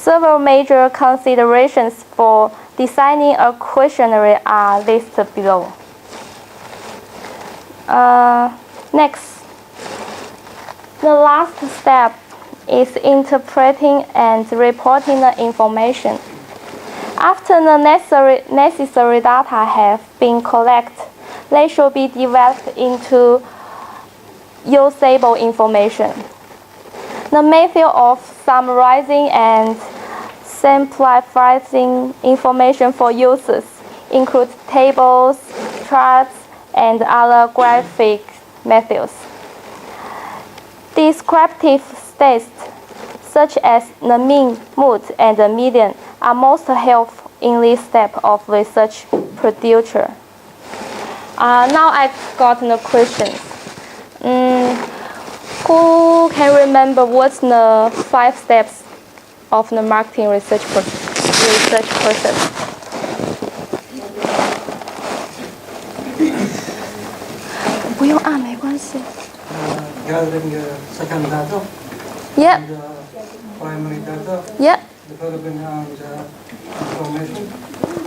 Several major considerations for designing a questionnaire are listed below. Next, the last step is interpreting and reporting the information. After the necessary data have been collected, they should be developed into usable information. The method of summarizing and simplifying information for users includes tables, charts, and other graphic methods. Descriptive tests such as the mean, mood, and the median are most helpful in this step of research producer. Now I've got the questions. Who can remember what's the 5 steps of the marketing research process? Gathering second data. Yeah. And, primary data. Yeah. Developing information.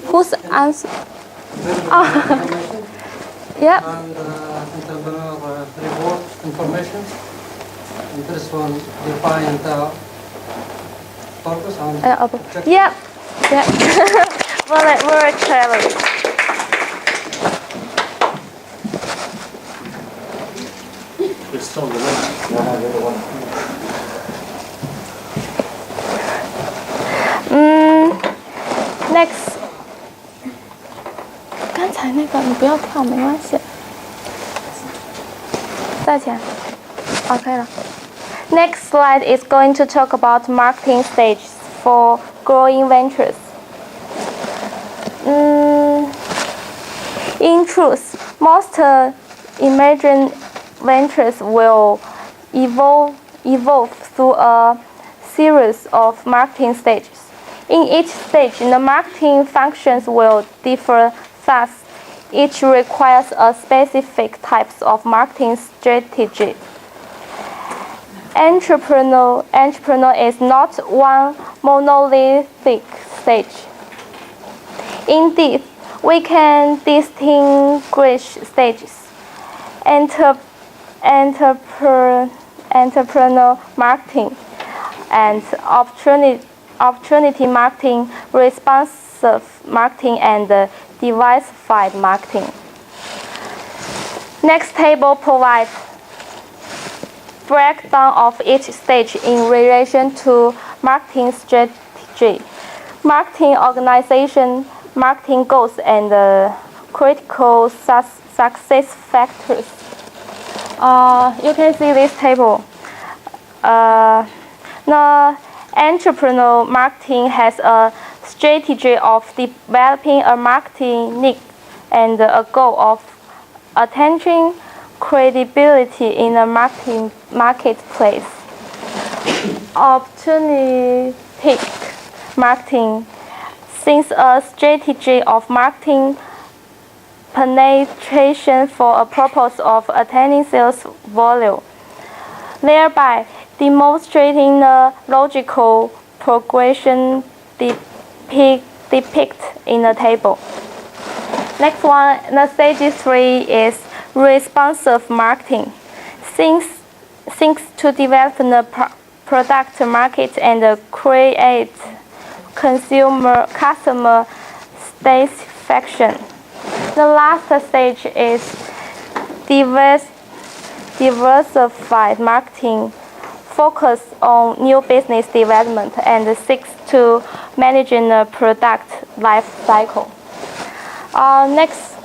Whose answer? Information. Yeah. And entrepreneurial reward information. And this one define the purpose and objective. Yeah. Yeah. very clever. It's still the one. Next. 刚才那个你不要跳，没关系。再前。OK 了。Next slide is going to talk about marketing stages for growing ventures. In truth, most emerging ventures will evolve through a series of marketing stages. In each stage, the marketing functions will differ fast. Each requires a specific types of marketing strategy. Entrepreneur is not one monolithic stage. Indeed, we can distinguish stages. Entrepreneurial marketing and opportunity marketing, responsive marketing, and diversified marketing. Next table provides breakdown of each stage in relation to marketing strategy, marketing organization, marketing goals, and critical success factors. You can see this table. The entrepreneurial marketing has a strategy of developing a marketing need and a goal of attaining credibility in the marketplace. Opportunistic marketing seeks a strategy of marketing penetration for a purpose of attaining sales volume, thereby demonstrating the logical progression depicted in the table. Next one, the stage 3 is responsive marketing. Seeks to develop the product market and create customer satisfaction. The last stage is diversified marketing, focus on new business development and seeks to manage the product life cycle. Next,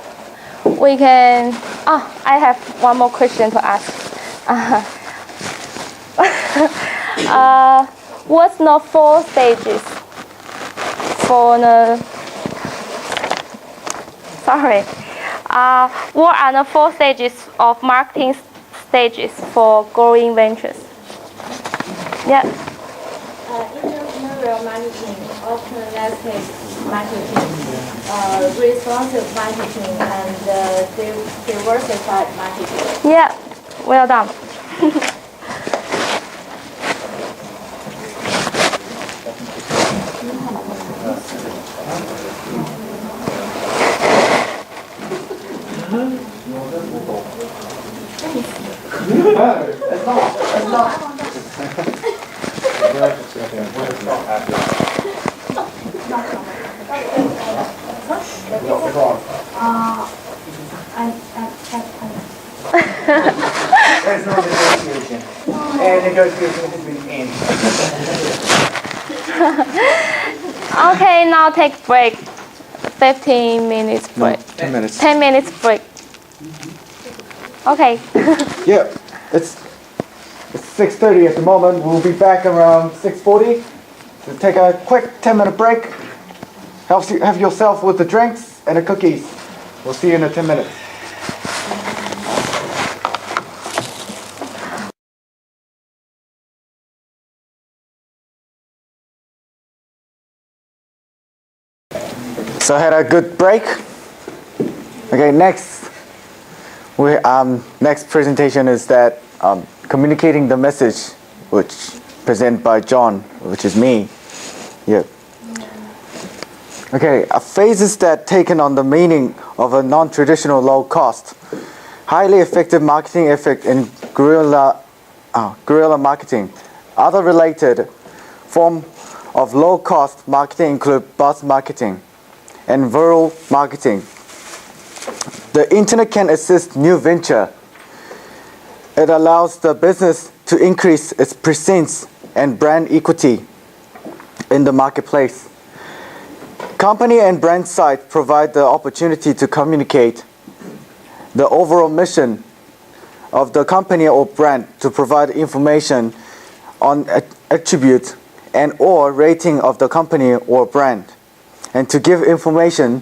we can. I have one more question to ask. What's the 4 stages for the? Sorry. What are the 4 stages of marketing stages for growing ventures? Yeah. Entrepreneurial marketing, opportunistic marketing, responsive marketing, and diversified marketing. Yeah, well done. There's no negotiation. And negotiation has been ended. Okay, now take break. 15 minutes break. 10 minutes. 10 minutes break. Okay. Yeah, it's 6:30 at the moment. We'll be back around 6:40. So take a quick 10-minute break. Have yourself with the drinks and the cookies. We'll see you in 10 minutes. So I had a good break. Okay, next presentation is that communicating the message, which presented by John, which is me. Yeah. Okay, a phases that taken on the meaning of a non-traditional low-cost, highly effective marketing effect in guerrilla marketing. Other related form of low-cost marketing include buzz marketing and viral marketing. The internet can assist new venture. It allows the business to increase its presence and brand equity in the marketplace. Company and brand sites provide the opportunity to communicate the overall mission of the company or brand, to provide information on attributes and or rating of the company or brand, and to give information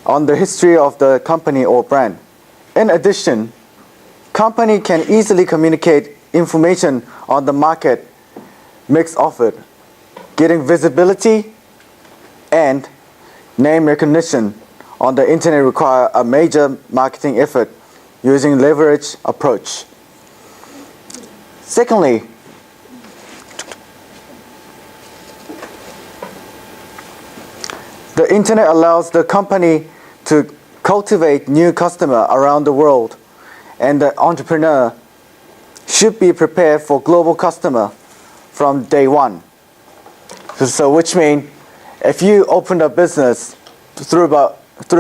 on the history of the company or brand. In addition, company can easily communicate information on the market mix offered, getting visibility and name recognition on the internet require a major marketing effort using leverage approach. Secondly, the internet allows the company to cultivate new customer around the world, and the entrepreneur should be prepared for global customer from day one. So which means if you open a business through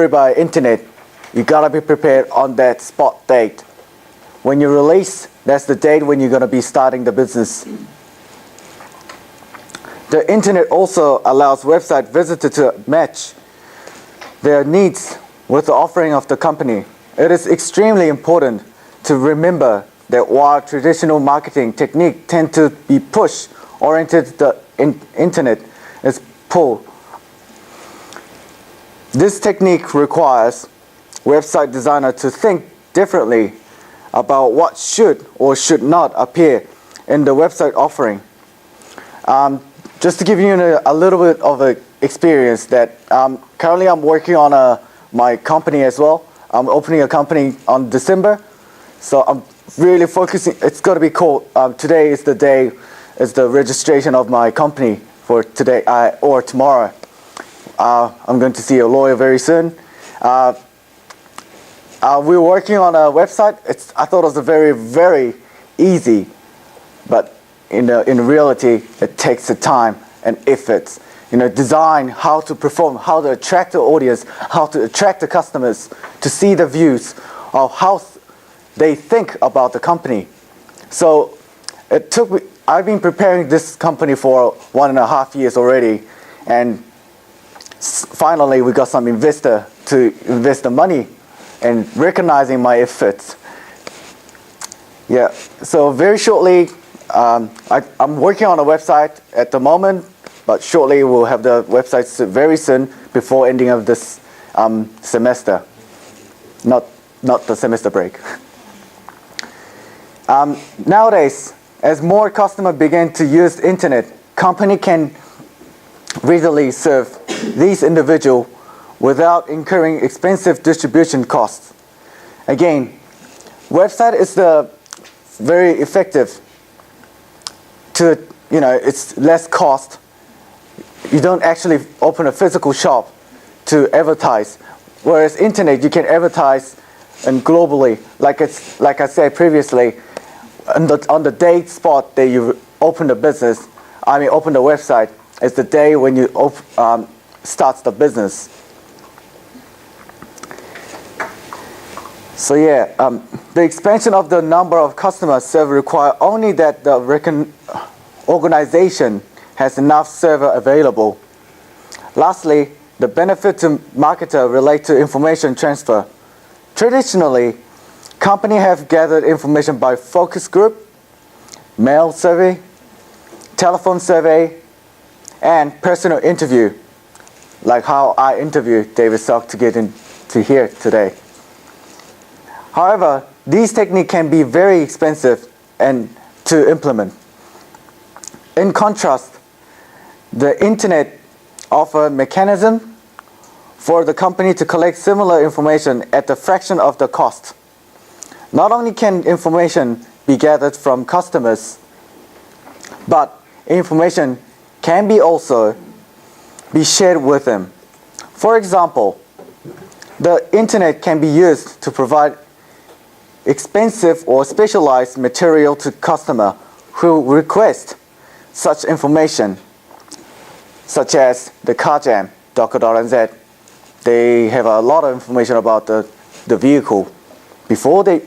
by internet, you gotta be prepared on that spot date. When you release, that's the date when you're gonna be starting the business. The internet also allows website visitors to match their needs with the offering of the company. It is extremely important to remember that while traditional marketing techniques tend to be push-oriented, the internet is pull. This technique requires website designer to think differently about what should or should not appear in the website offering. Just to give you a little bit of an experience that currently I'm working on my company as well. I'm opening a company on December, so I'm really focusing. It's going to be cool. Today is the day, is the registration of my company for today or tomorrow. I'm going to see a lawyer very soon. We're working on a website. I thought it was a very, very easy, but in reality, it takes the time and effort. Design, how to perform, how to attract the audience, how to attract the customers, to see the views of how they think about the company. So it took me, I've been preparing this company for 1.5 years already, and finally we got some investor to invest the money and recognizing my efforts. Yeah, so very shortly, I'm working on a website at the moment, but shortly we'll have the websites very soon before ending of this semester, not the semester break. Nowadays, as more customers begin to use the internet, company can readily serve these individuals without incurring expensive distribution costs. Again, website is very effective. It's less cost. You don't actually open a physical shop to advertise, whereas internet you can advertise and globally, like I said previously, on the date spot that you open the business, open the website is the day when you start the business. So yeah, the expansion of the number of customers served require only that the organization has enough server available. Lastly, the benefit to marketer relate to information transfer. Traditionally, companies have gathered information by focus group, mail survey, telephone survey, and personal interview, like how I interviewed David Sock to get into here today. However, these techniques can be very expensive and to implement. In contrast, the internet offers a mechanism for the company to collect similar information at a fraction of the cost. Not only can information be gathered from customers, but information can also be shared with them. For example, the internet can be used to provide expensive or specialized material to customers who request such information, such as the car jam, .co.nz. They have a lot of information about the vehicle. Before they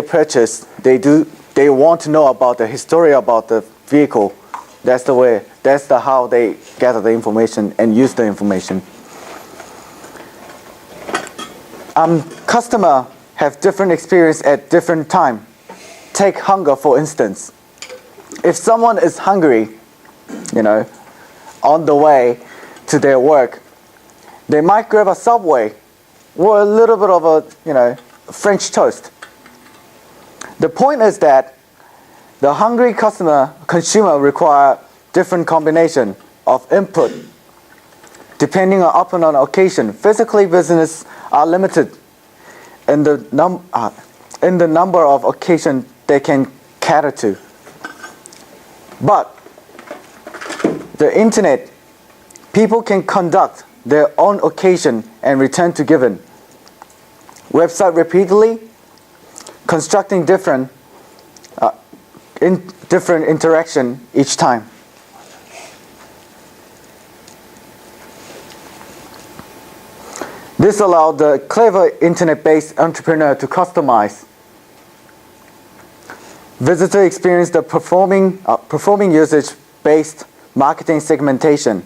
purchase, they want to know about the history about the vehicle. That's how they gather the information and use the information. Customers have different experience at different time. Take hunger, for instance. If someone is hungry, on the way to their work, they might grab a Subway or a little bit of a, French toast. The point is that the hungry consumer require different combination of input depending upon an occasion. Physically, business are limited in the number of occasions they can cater to. But the internet, people can conduct their own occasion and return to given. Website repeatedly, constructing different interaction each time. This allowed the clever internet-based entrepreneur to customize. Visitor experience the performing usage-based marketing segmentation.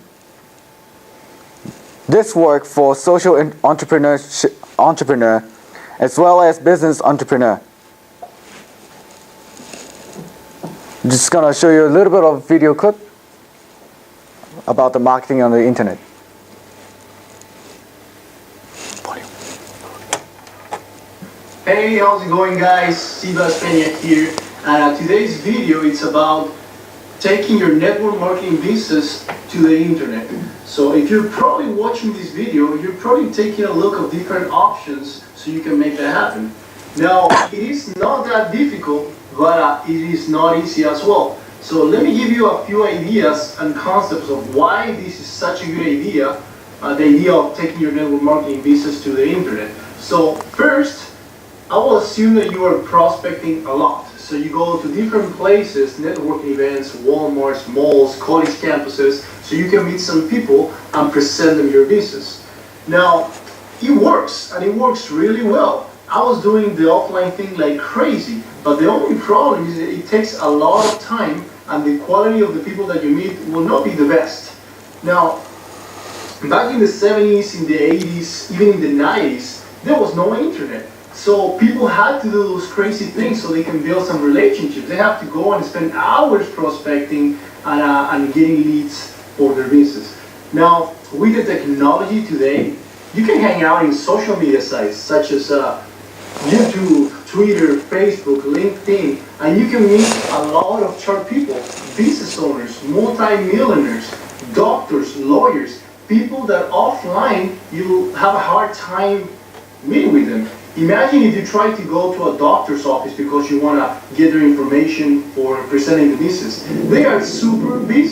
This worked for social entrepreneur as well as business entrepreneur. I'm just going to show you a little bit of video clip about the marketing on the internet. Hey, how's it going, guys? Sivas Peña here, and today's video is about taking your network marketing business to the internet. So if you're probably watching this video, you're probably taking a look at different options so you can make that happen. Now, it is not that difficult, but it is not easy as well. So let me give you a few ideas and concepts of why this is such a good idea, the idea of taking your network marketing business to the internet. So first, I will assume that you are prospecting a lot. So you go to different places, networking events, Walmarts, malls, college campuses, so you can meet some people and present them your business. Now, it works, and it works really well. I was doing the offline thing like crazy, but the only problem is that it takes a lot of time, and the quality of the people that you meet will not be the best. Now, back in the 70s, in the 80s, even in the 90s, there was no internet. So people had to do those crazy things so they can build some relationships. They have to go and spend hours prospecting and getting leads for their business. Now, with the technology today, you can hang out in social media sites such as YouTube, Twitter, Facebook, LinkedIn, and you can meet a lot of sharp people, business owners, multi-millionaires, doctors, lawyers, people that offline you have a hard time meeting with them. Imagine if you try to go to a doctor's office because you want to get their information for presenting the business. They are super busy.